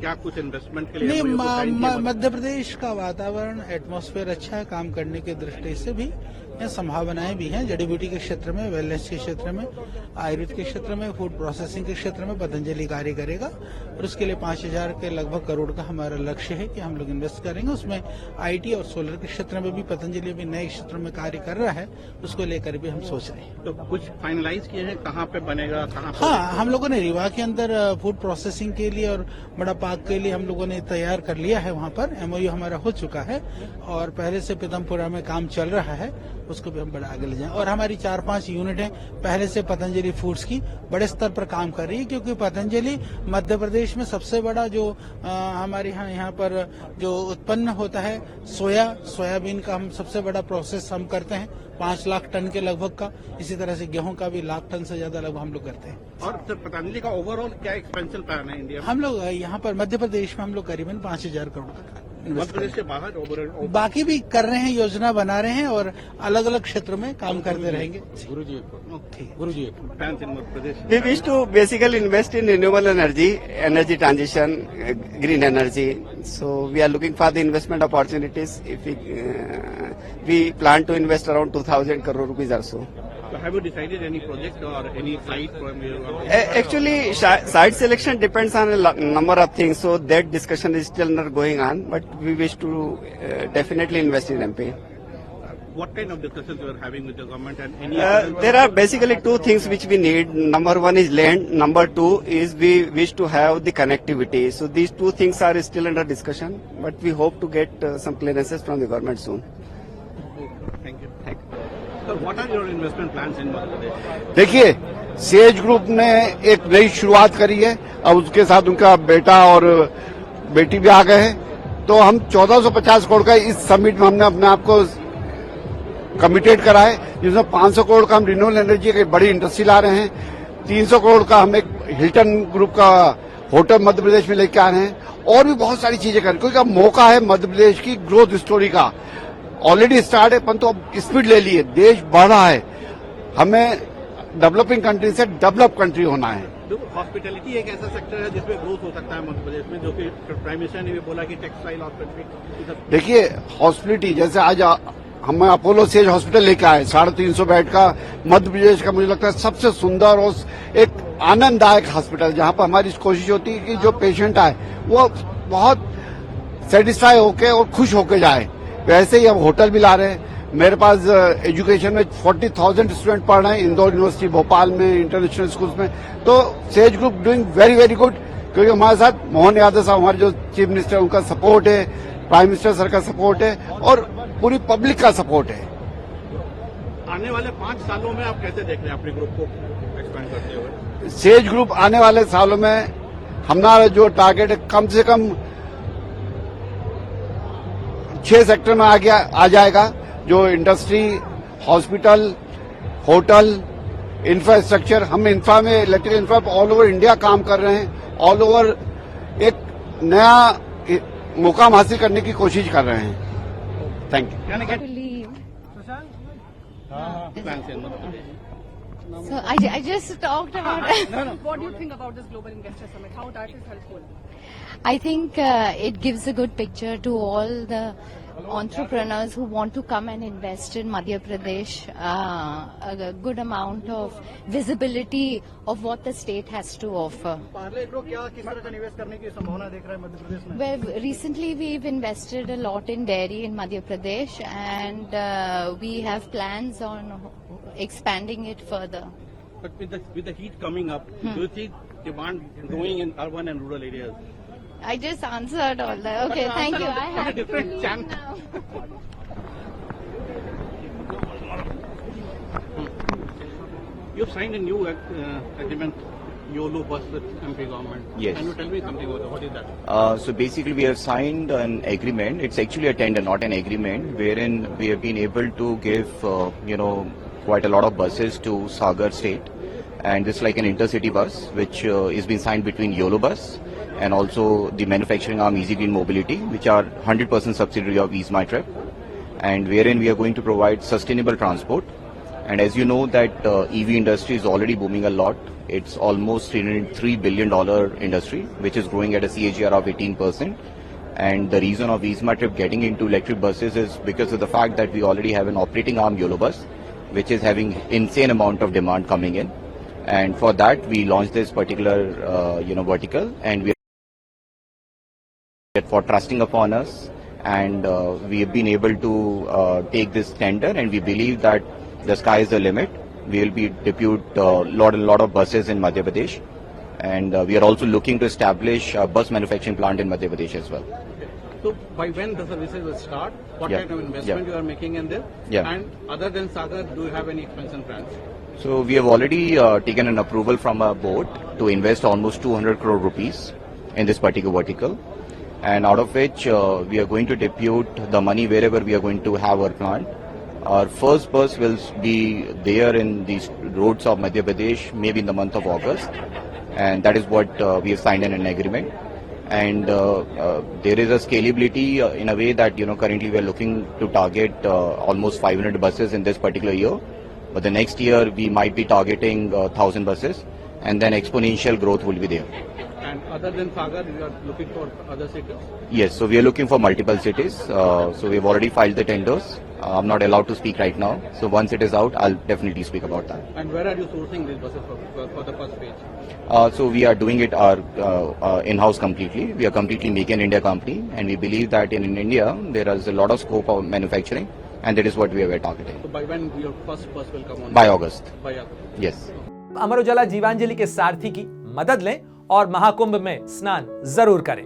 क्या कुछ इन्वेस्टमेंट के लिए नहीं, मध्य प्रदेश का वातावरण एटमॉस्फेयर अच्छा है काम करने की दृष्टि से भी। यहाँ संभावनाएं भी हैं जड़ी बूटी के क्षेत्र में, वेलनेस के क्षेत्र में, आयुर्वेद के क्षेत्र में, फूड प्रोसेसिंग के क्षेत्र में पतंजलि कार्य करेगा और उसके लिए 5,000 के लगभग करोड़ का हमारा लक्ष्य है कि हम लोग इन्वेस्ट करेंगे। उसमें आईटी और सोलर के क्षेत्र में भी पतंजलि भी नए क्षेत्रों में कार्य कर रहा है, उसको लेकर भी हम सोच रहे हैं। तो कुछ फाइनलाइज किए हैं, कहाँ पे बनेगा, कहाँ पे? हाँ, हम लोगों ने रीवा के अंदर फूड प्रोसेसिंग के लिए और बड़ा पाक के लिए हम लोगों ने तैयार कर लिया है। वहाँ पर एमओयू हमारा हो चुका है और पहले से पीतमपुरा में काम चल रहा है, उसको भी हम बड़ा आगे ले जाएं। और हमारी 4-5 यूनिटें पहले से पतंजलि फूड्स की बड़े स्तर पर काम कर रही है, क्योंकि पतंजलि मध्य प्रदेश में सबसे बड़ा जो हमारे यहाँ पर जो उत्पन्न होता है सोयाबीन का हम सबसे बड़ा प्रोसेस हम करते हैं 5 लाख टन के लगभग का। इसी तरह से गेहूं का भी 1 लाख टन से ज्यादा लगभग हम लोग करते हैं। और पतंजलि का ओवरऑल क्या एक्सपेंशन प्लान है इंडिया में? हम लोग यहाँ पर मध्य प्रदेश में हम लोग करीबन 5,000 करोड़ का मध्य प्रदेश से बाहर बाकी भी कर रहे हैं, योजना बना रहे हैं और अलग अलग क्षेत्रों में काम करते रहेंगे। गुरुजी plans in Madhya Pradesh. We wish to basically invest in renewable energy transition, green energy. So we are looking for the investment opportunities. If we plan to invest around 2,000 crore rupees or so. So have you decided any project or any site from your? Actually, site selection depends on a number of things. So that discussion is still not going on. But we wish to definitely invest in MP. What kind of discussions you are having with the government and any? There are basically two things which we need. Number one is land. Number two is we wish to have the connectivity. So these two things are still under discussion. But we hope to get some clearances from the government soon. Thank you. So what are your investment plans in Madhya Pradesh? देखिए, says group ने एक नई शुरुआत करी है। अब उसके साथ उनका बेटा और बेटी भी आ गए हैं। तो हम 1450 करोड़ का इस समिट में हमने अपने आप को कमिटेड करा है, जिसमें 500 करोड़ का हम रिन्यूएबल एनर्जी की बड़ी इंडस्ट्री ला रहे हैं। 300 करोड़ का हम एक हिल्टन ग्रुप का होटल मध्य प्रदेश में लेके आ रहे हैं और भी बहुत सारी चीजें करें, क्योंकि अब मौका है मध्य प्रदेश की ग्रोथ स्टोरी का। ऑलरेडी स्टार्ट है, परंतु अब स्पीड ले लिए, देश बढ़ रहा है, हमें डेवलपिंग कंट्री से डेवलप कंट्री होना है। हॉस्पिटैलिटी एक ऐसा सेक्टर है जिसमें ग्रोथ हो सकता है मध्य प्रदेश में, जो कि प्राइम मिनिस्टर ने भी बोला कि टेक्सटाइल हॉस्पिटल। देखिए, हॉस्पिटलिटी जैसे आज हम अपोलो सेज हॉस्पिटल लेके आए, 350 बेड का, मध्य प्रदेश का मुझे लगता है सबसे सुंदर और एक आनंददायक हॉस्पिटल, जहां पर हमारी कोशिश होती है कि जो पेशेंट आए वो बहुत सेटिस्फाई होके और खुश होके जाए। वैसे ही अब होटल भी ला रहे हैं। मेरे पास एजुकेशन में 40,000 स्टूडेंट पढ़ रहे हैं इंदौर यूनिवर्सिटी, भोपाल में, इंटरनेशनल स्कूल्स में। तो says group doing very very good, क्योंकि हमारे साथ मोहन यादव साहब हमारे जो चीफ मिनिस्टर, उनका सपोर्ट है, प्राइम मिनिस्टर सर का सपोर्ट है और पूरी पब्लिक का सपोर्ट है। आने वाले 5 सालों में आप कैसे देख रहे हैं अपने ग्रुप को एक्सपेंड करते हुए? सेज ग्रुप आने वाले सालों में हमारा जो टारगेट है, कम से कम 6 सेक्टर में आ जाएगा, जो इंडस्ट्री, हॉस्पिटल, होटल, इंफ्रास्ट्रक्चर। हम इंफ्रा में, electrical infra all over India काम कर रहे हैं। ऑल ओवर एक नया मुकाम हासिल करने की कोशिश कर रहे हैं। Thank you. So I just talked about. What do you think about this Global Investor Summit? How that is helpful? I think it gives a good picture to all the entrepreneurs who want to come and invest in Madhya Pradesh. A good amount of visibility of what the state has to offer. Well, recently we've invested a lot in dairy in Madhya Pradesh, and we have plans on expanding it further. But with the heat coming up, do you think demand growing in urban and rural areas? I just answered all that. Okay, thank you. I have to leave now. You've signed a new agreement, YOLO bus with MP government. Yes. Can you tell me something about that? What is that? So basically we have signed an agreement. It's actually a tender, not an agreement, wherein we have been able to give, quite a lot of buses to Sagar state. And this is like an intercity bus, which is being signed between YOLO bus and also the manufacturing arm Easy Green Mobility, which are 100% subsidiary of Ease My Trip, and wherein we are going to provide sustainable transport And as you know that EV industry is already booming a lot. It's almost $303 billion industry, which is growing at a CAGR of 18%. And the reason of Visma Trip getting into electric buses is because of the fact that we already have an operating arm YOLO bus, which is having insane amount of demand coming in. And for that, we launched this particular, vertical, and we are for trusting upon us. And we have been able to take this tender, and we believe that the sky is the limit. We will be debut lot of buses in Madhya Pradesh, and we are also looking to establish a bus manufacturing plant in Madhya Pradesh as well. So by when the services will start? What Yeah. kind of investment Yeah. you are making in there? Yeah. And other than Sagar, do you have any expansion plans? So we have already taken an approval from our board to invest almost 200 crore rupees in this particular vertical, and out of which we are going to depute the money wherever we are going to have our plant. Our first bus will be there in these roads of Madhya Pradesh maybe in the month of August, and that is what we have signed in an agreement. And there is a scalability in a way that currently we are looking to target almost 500 buses in this particular year, but the next year we might be targeting 1,000 buses, and then exponential growth will be there. And other than Sagar, you are looking for other cities? Yes, so we are looking for multiple cities. So we have already filed the tenders. I'm not allowed to speak right now. So once it is out, I'll definitely speak about that. And where are you sourcing these buses for the first phase? So we are doing it in-house completely. We are completely Make in India company, and we believe that in India there is a lot of scope of manufacturing, and that is what we are targeting. So by when your first bus will come on? By August. By August. Yes. Amar Ujala Jeevanjali के सारथी की मदद लें और महाकुंभ में स्नान जरूर करें।